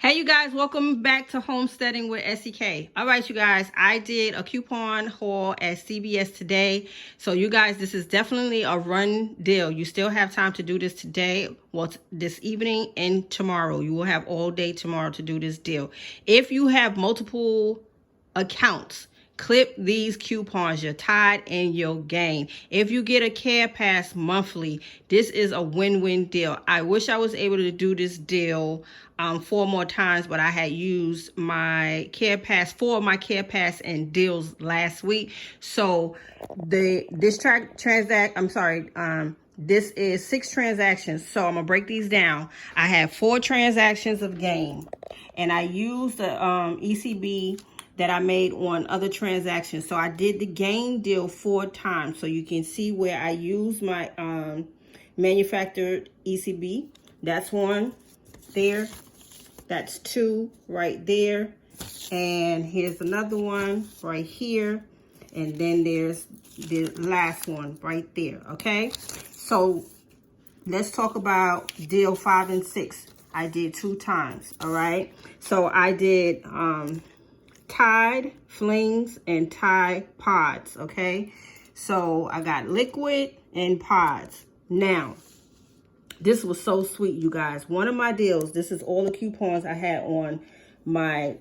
Hey you guys, welcome back to Homesteading with SEK. All right, you guys, I did a coupon haul at CVS today. So you guys, this is definitely a run deal. You still have time to do this today, well, this evening and tomorrow. You will have all day tomorrow to do this deal. If you have multiple accounts, clip these coupons, your tide and your gain. If you get a care pass monthly, this is a win-win deal. I wish I was able to do this deal 4 more times, but I had used my care pass, 4 of my care pass and deals last week. So this is 6 transactions. So I'm gonna break these down. I have 4 transactions of gain, and I used the ECB that I made on other transactions. So I did the gain deal 4 times. So you can see where I used my manufactured ECB. That's 1 there. That's 2 right there. And here's another one right here. And then there's the last one right there, okay? So let's talk about deal 5 and 6. I did 2 times, all right? So I did Tide Flings and Tide Pods, okay? So I got liquid and pods. Now, this was so sweet, you guys. One of my deals, this is all the coupons I had on my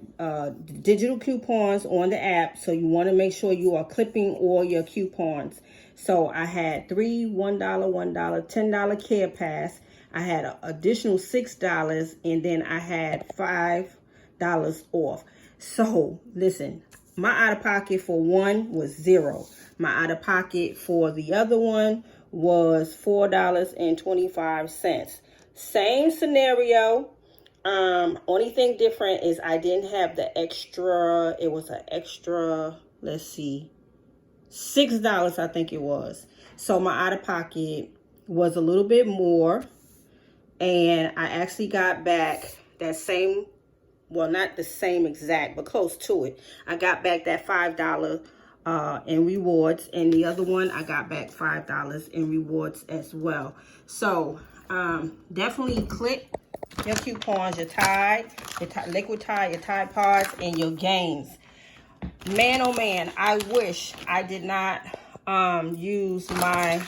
digital coupons on the app. So you want to make sure you are clipping all your coupons. So I had 3 $1, $1, $10 care pass. I had an additional $6, and then I had $5 off. So listen, my out of pocket for one was $0. My out of pocket for the other one was $4.25. Same scenario. Only thing different is I didn't have the extra. It was an extra, let's see, $6 I think it was. So my out of pocket was a little bit more, and I actually got back that same, well, not the same exact, but close to it. I got back that $5 in rewards, and the other one I got back $5 in rewards as well. So definitely click your coupons, your Tide, liquid Tide, your Tide Pods, and your gains. Man, oh man, I wish I did not use my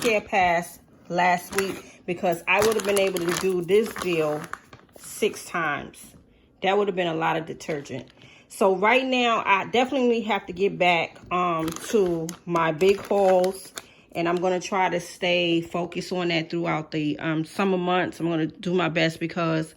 care pass last week, because I would have been able to do this deal 6 times. That would have been a lot of detergent. So right now, I definitely have to get back to my big hauls. And I'm going to try to stay focused on that throughout the summer months. I'm going to do my best, because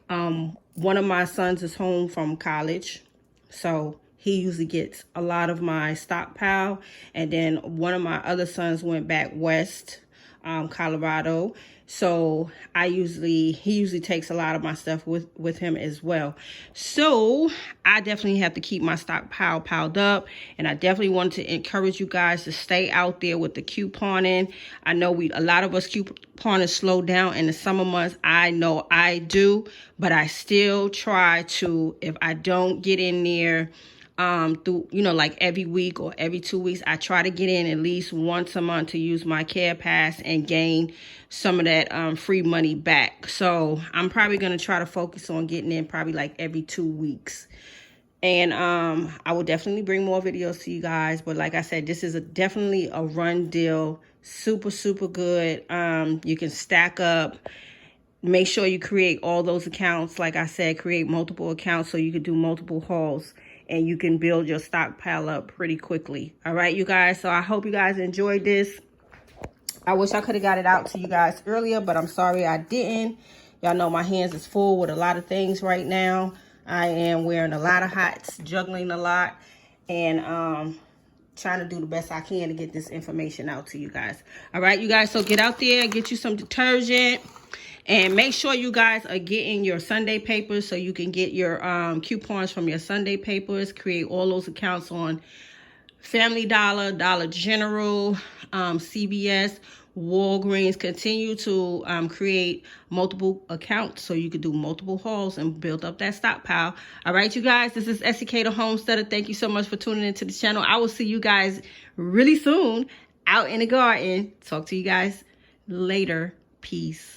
one of my sons is home from college. So he usually gets a lot of my stockpile. And then one of my other sons went back west, Colorado. So he usually takes a lot of my stuff with him as well. So I definitely have to keep my stockpile piled up, and I definitely want to encourage you guys to stay out there with the couponing. I know a lot of us couponers slow down in the summer months. I know I do, but I still try to, if I don't get in there through, like every week or every 2 weeks, I try to get in at least once a month to use my care pass and gain some of that free money back. So I'm probably going to try to focus on getting in probably like every 2 weeks. And I will definitely bring more videos to you guys. But like I said, this is definitely a run deal. Super, super good. You can stack up. Make sure you create all those accounts. Like I said, create multiple accounts so you can do multiple hauls, and you can build your stockpile up pretty quickly. All right, you guys. So I hope you guys enjoyed this. I wish I could have got it out to you guys earlier, but I'm sorry I didn't. Y'all know my hands is full with a lot of things right now. I am wearing a lot of hats, juggling a lot, and trying to do the best I can to get this information out to you guys. All right, you guys. So get out there, get you some detergent. And make sure you guys are getting your Sunday papers so you can get your coupons from your Sunday papers. Create all those accounts on Family Dollar, Dollar General, CVS, Walgreens. Continue to create multiple accounts so you can do multiple hauls and build up that stockpile. All right, you guys, this is SEK the Homesteader. Thank you so much for tuning into the channel. I will see you guys really soon out in the garden. Talk to you guys later. Peace.